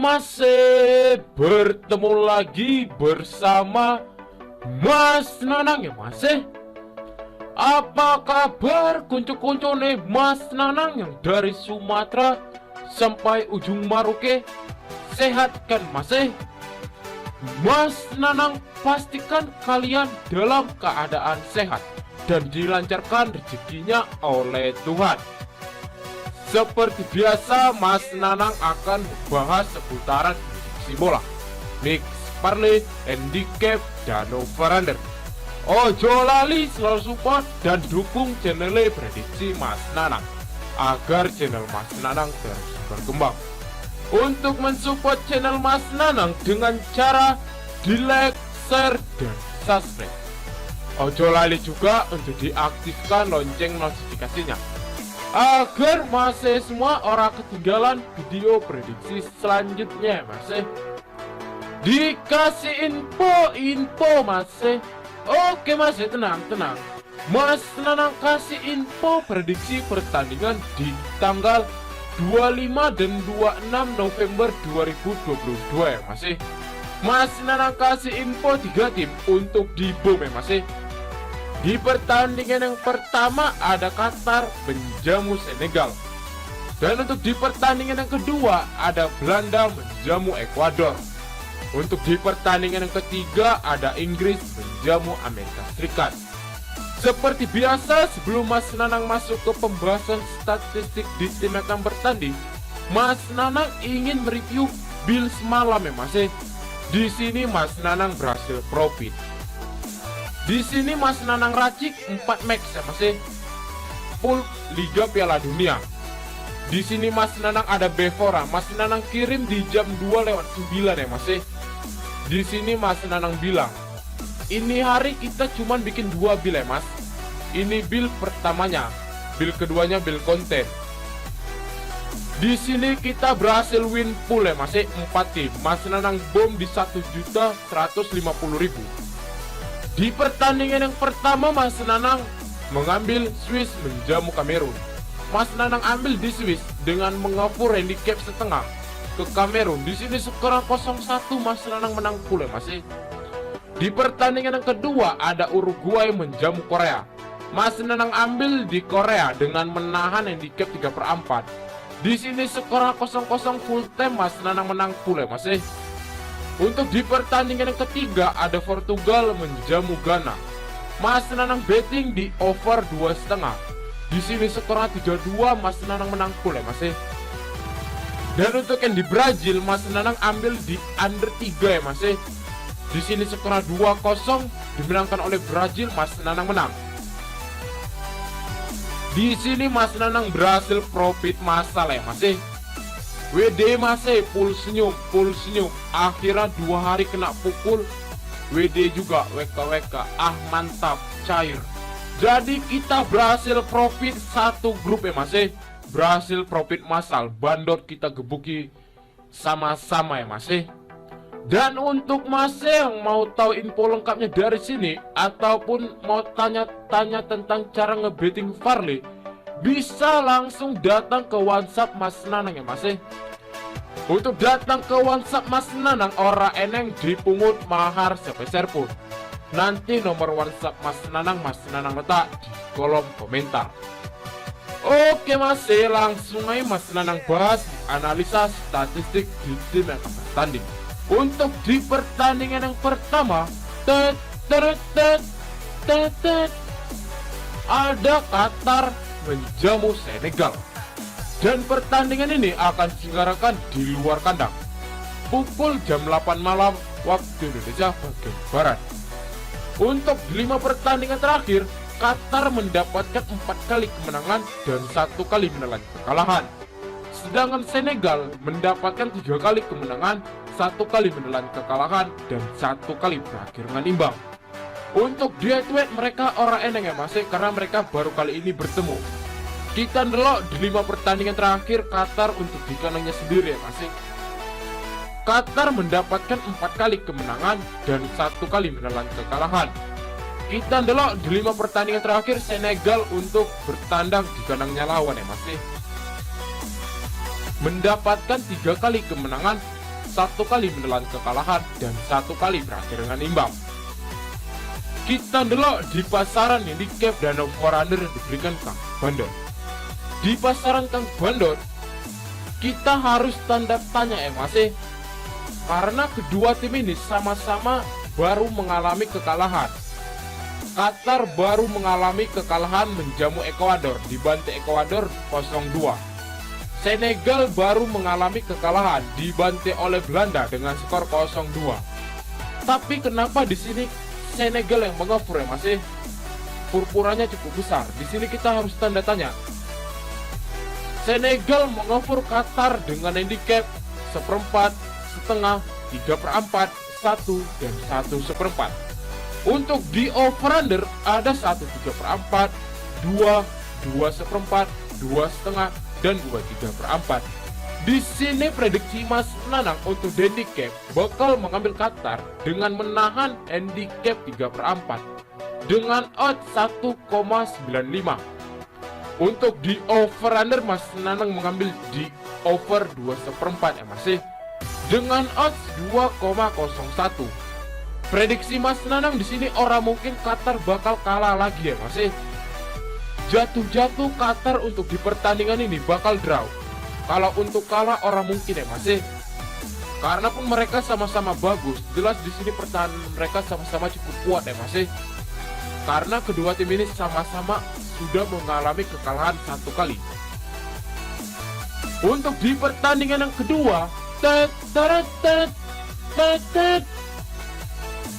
masih bertemu lagi bersama Mas Nanang ya masih. Apa kabar kuncu-kuncu nih Mas Nanang yang dari Sumatera sampai ujung Maroke? Sehat kan masih? Mas Nanang pastikan kalian dalam keadaan sehat dan dilancarkan rezekinya oleh Tuhan. Seperti biasa, Mas Nanang akan membahas seputaran prediksi bola, mix, parlay, handicap, dan over-under. Ojo lali selalu support dan dukung channel prediksi Mas Nanang agar channel Mas Nanang terus berkembang. Untuk mensupport channel Mas Nanang dengan cara di like, share, dan subscribe. Ojo lali juga untuk diaktifkan lonceng notifikasinya agar masih semua orang ketinggalan video prediksi selanjutnya masih. Dikasih info masih. Oke masih, tenang. Mas Nanang kasih info prediksi pertandingan di tanggal 25 dan 26 November 2022 ya masih. Mas Nanang kasih info 3 tim untuk di BOM ya masih. Di pertandingan yang pertama ada Qatar menjamu Senegal. Dan untuk di pertandingan yang kedua ada Belanda menjamu Ekuador. Untuk di pertandingan yang ketiga ada Inggris menjamu Amerika Serikat. Seperti biasa, sebelum Mas Nanang masuk ke pembahasan statistik di tim yang akan bertanding, Mas Nanang ingin mereview Bill semalam ya masih. Di sini Mas Nanang berhasil profit. Di sini Mas Nanang racik 4 max ya masih. Full Liga Piala Dunia. Di sini Mas Nanang ada Bevora. Mas Nanang kirim di jam 2:09 ya masih. Di sini Mas Nanang bilang, ini hari kita cuman bikin 2 bil ya mas. Ini bil pertamanya, bil keduanya bil konten. Di sini kita berhasil win full ya masih 4 tim. Mas Nanang bom di 1.150.000. Di pertandingan yang pertama Mas Nanang mengambil Swiss menjamu Kamerun. Mas Nanang ambil di Swiss dengan mengoffer handicap setengah ke Kamerun. Di sini skor 0-1 Mas Nanang menang full ya masih. Di pertandingan yang kedua ada Uruguay menjamu Korea. Mas Nanang ambil di Korea dengan menahan handicap 3/4. Di sini skor 0-0 full time Mas Nanang menang full ya masih. Untuk di pertandingan yang ketiga ada Portugal menjamu Ghana. Mas Nanang betting di over 2,5. Di sini skor 3-2 Mas Nanang menang full ya masih. Dan untuk yang di Brazil Mas Nanang ambil di under 3 ya masih. Di sini skor 2-0 dimenangkan oleh Brazil, Mas Nanang menang. Di sini Mas Nanang berhasil profit massal ya masih. WD masih full senyum. Akhirnya 2 hari kena pukul. WD juga WK. Mantap, cair. Jadi kita berhasil profit satu grup ya masih. Berhasil profit massal. Bandot kita gebuki sama-sama ya masih. Dan untuk masih yang mau tahu info lengkapnya dari sini ataupun mau tanya-tanya tentang cara ngebetting parlay, bisa langsung datang ke WhatsApp Mas Nanang ya masih. Untuk datang ke WhatsApp Mas Nanang ora eneng dipungut mahar sepeser pun. Nanti nomor WhatsApp Mas Nanang letak di kolom komentar. Oke masih, langsung aja Mas Nanang bahas analisa statistik di tim yang akan bertanding. Untuk di pertandingan yang pertama ada Qatar menjamu Senegal. Dan pertandingan ini akan diselenggarakan di luar kandang pukul jam 8 malam waktu Indonesia bagian Barat. Untuk 5 pertandingan terakhir, Qatar mendapatkan 4 kali kemenangan dan 1 kali menelan kekalahan. Sedangkan Senegal mendapatkan 3 kali kemenangan, 1 kali menelan kekalahan, dan 1 kali berakhir dengan imbang. Untuk duet mereka orang eneng ya masih, karena mereka baru kali ini bertemu. Kita ndelok di 5 pertandingan terakhir Qatar untuk di kandangnya sendiri ya masih. Qatar mendapatkan 4 kali kemenangan dan 1 kali menelan kekalahan. Kita ndelok di 5 pertandingan terakhir Senegal untuk bertandang di kandangnya lawan ya masih. Mendapatkan 3 kali kemenangan, satu kali menelan kekalahan dan satu kali berakhir dengan imbang. Kita delok di pasaran handicap dan over-under yang diberikan Kang Bandot. Di pasaran Kang Bandot, kita harus tanda tanya masih, karena kedua tim ini sama-sama baru mengalami kekalahan. Qatar baru mengalami kekalahan menjamu Ekuador, dibantai Ekuador 0-2. Senegal baru mengalami kekalahan, dibantai oleh Belanda dengan skor 0-2. Tapi kenapa di sini Senegal yang mengover masih? Purpuranya cukup besar. Di sini kita harus tanda tanya. Senegal mengover Qatar dengan handicap 1/4, setengah, 3/4, 1, dan 1/4. Untuk di over-under ada 1/3/4, 2, 2/4, 2/2, dan 2/3/4. Di sini prediksi Mas Nanang untuk handicap bakal mengambil Qatar dengan menahan handicap 3/4 dengan odds 1,95. Untuk di over-under Mas Nanang mengambil di over 2/4 masih dengan odds 2,01. Prediksi Mas Nanang di sini orang mungkin Qatar bakal kalah lagi masih. Jatuh-jatuh Qatar untuk di pertandingan ini bakal draw. Kalau untuk kalah orang mungkin masih. Karena pun mereka sama-sama bagus. Jelas di sini pertahanan mereka sama-sama cukup kuat masih. Karena kedua tim ini sama-sama sudah mengalami kekalahan satu kali. Untuk di pertandingan yang kedua,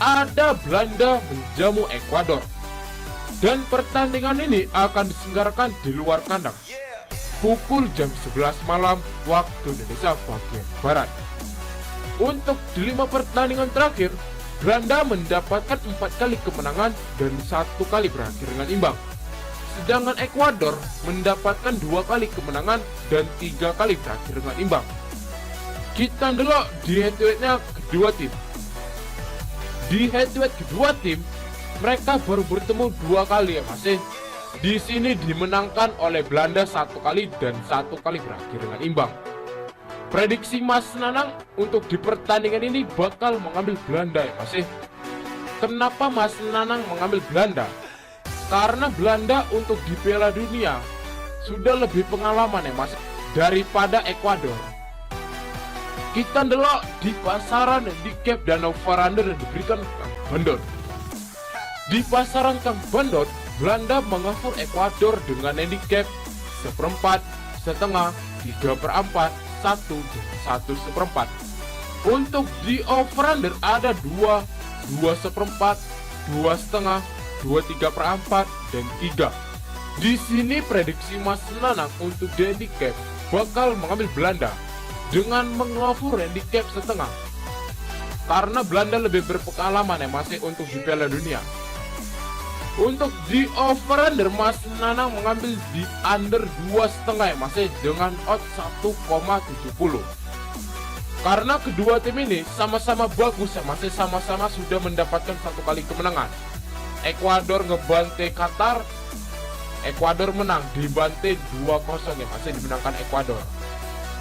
ada Belanda menjamu Ekuador. Dan pertandingan ini akan diselenggarakan di luar kandang pukul jam 11 malam waktu Indonesia bagian Barat. Untuk di 5 pertandingan terakhir, Belanda mendapatkan 4 kali kemenangan dan 1 kali berakhir dengan imbang. Sedangkan Ekuador mendapatkan 2 kali kemenangan dan 3 kali berakhir dengan imbang. Kita delok di head-to-headnya kedua tim. Di head-to-head kedua tim, mereka baru bertemu 2 kali masih. Di sini dimenangkan oleh Belanda 1 kali dan 1 kali berakhir dengan imbang. Prediksi Mas Nanang untuk di pertandingan ini bakal mengambil Belanda masih. Kenapa Mas Nanang mengambil Belanda? Karena Belanda untuk di Piala Dunia sudah lebih pengalaman masih daripada Ekuador. Kita delok di pasaran handicap dan over-under yang diberikan Kang Bandot. Di pasaran Kang Bandot, Belanda mengover Ekuador dengan handicap 1/4, setengah, 3/4, 1, dan 1/4. Untuk di over-under ada 2, 2/4, 2/2, 2/3/4, dan 3. Di sini prediksi Mas Nanang untuk di handicap bakal mengambil Belanda dengan mengover handicap setengah. Karena Belanda lebih berpengalaman masih untuk di Piala Dunia. Untuk di over-under Mas Nanang mengambil di under 2,5 masih dengan odds 1,70. Karena kedua tim ini sama-sama bagus masih sama-sama sudah mendapatkan 1 kali kemenangan. Ekuador ngebantai Qatar, Ekuador menang, dibantai 2-0 masih dimenangkan Ekuador.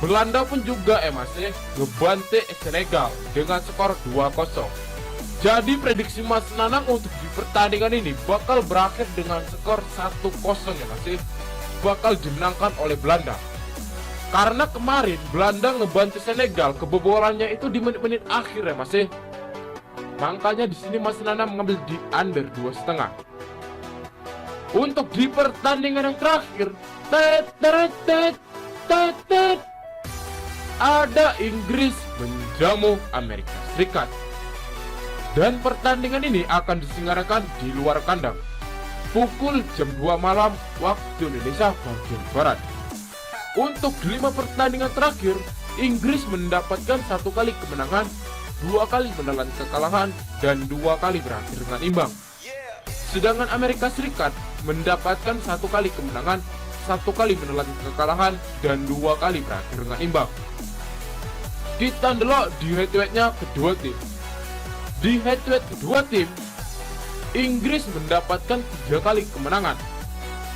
Belanda pun juga masih ngebantai Senegal dengan skor 2-0. Jadi prediksi Mas Nanang untuk di pertandingan ini bakal berakhir dengan skor 1-0 masih bakal dimenangkan oleh Belanda. Karena kemarin Belanda ngebantu Senegal, kebobolannya itu di menit-menit akhir masih. Makanya di sini Mas Nanang mengambil di under 2,5. Untuk di pertandingan yang terakhir, ada Inggris menjamu Amerika Serikat. Dan pertandingan ini akan diselenggarakan di luar kandang pukul jam 2 malam waktu Indonesia bagian Barat. Untuk 5 pertandingan terakhir, Inggris mendapatkan 1 kali kemenangan, 2 kali menelan kekalahan, dan 2 kali berakhir dengan imbang. Sedangkan Amerika Serikat mendapatkan 1 kali kemenangan, 1 kali menelan kekalahan, dan 2 kali berakhir dengan imbang. Kita delok di head-to-headnya kedua tim. Di head-to-head kedua tim, Inggris mendapatkan 3 kali kemenangan.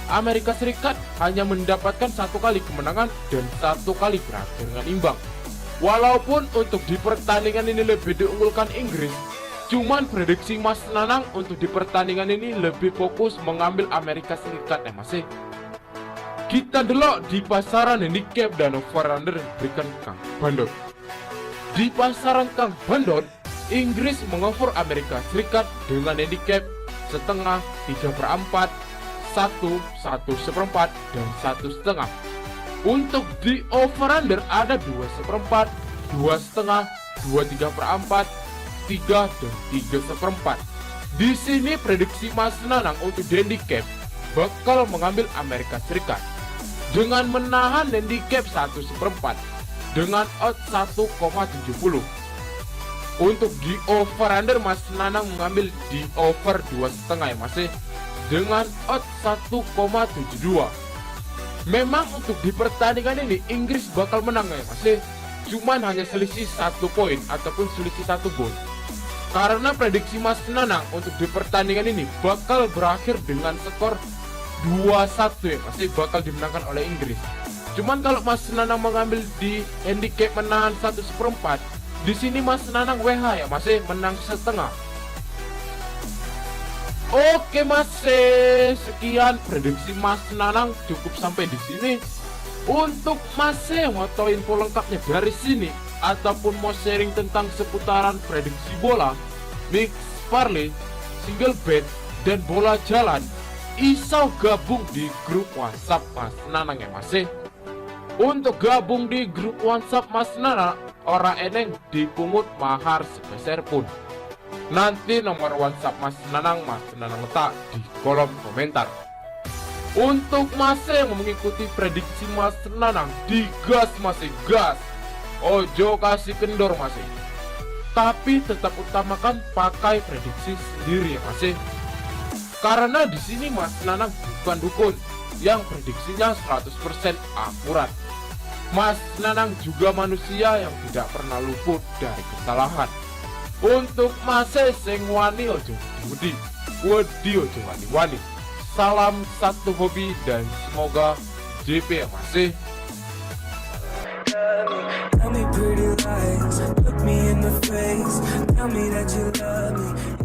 Amerika Serikat hanya mendapatkan 1 kali kemenangan dan 1 kali berakhir dengan imbang. Walaupun untuk di pertandingan ini lebih diunggulkan Inggris, cuman prediksi Mas Nanang untuk di pertandingan ini lebih fokus mengambil Amerika Serikat ya Mas. Kita delok di pasaran handicap dan over-under berikan Kang Bandot. Di pasaran Kang Bandot, Inggris mengover Amerika Serikat dengan handicap setengah, 3/4, 1/1/4, dan 1/2. Untuk di over-under ada 2/4, 2/2, 2/3/4, 3, dan 3/4. Di sini prediksi Mas Nanang untuk handicap bakal mengambil Amerika Serikat dengan menahan handicap 1/4 dengan odds 1,70. Untuk di over-under Mas Nanang mengambil di over 2,5 ya Mas dengan odds 1,72. Memang untuk di pertandingan ini Inggris bakal menang ya Mas, cuman hanya selisih 1 poin ataupun selisih 1 gol. Karena prediksi Mas Nanang untuk di pertandingan ini bakal berakhir dengan skor 2-1 ya Mas, bakal dimenangkan oleh Inggris. Cuman kalau Mas Nanang mengambil di handicap menahan 1/4, di sini Mas Nanang WH ya Mas, menang setengah. Oke Mas, sekian prediksi Mas Nanang cukup sampai di sini. Untuk Mas mau tahu info lengkapnya dari sini ataupun mau sharing tentang seputaran prediksi bola, mix, parlay, single bet, dan bola jalan, isau gabung di grup WhatsApp Mas Nanang ya Mas. Untuk gabung di grup WhatsApp Mas Nanang, orang eneng dipungut mahar sepeser pun. Nanti nomor WhatsApp Mas Nanang letak di kolom komentar. Untuk Mas yang mengikuti prediksi Mas Nanang, digas Mas, gas. Ojo kasih kendor Mas. Tapi tetap utamakan pakai prediksi sendiri ya Mas. Karena di sini Mas Nanang bukan dukun yang prediksinya 100% akurat. Mas Nanang juga manusia yang tidak pernah luput dari kesalahan. Untuk Mas sing wani ojo wedi ojo wani. Salam satu hobi dan semoga JP ya Mas. Tell me pretty lies, look me in the face, tell me that you love me.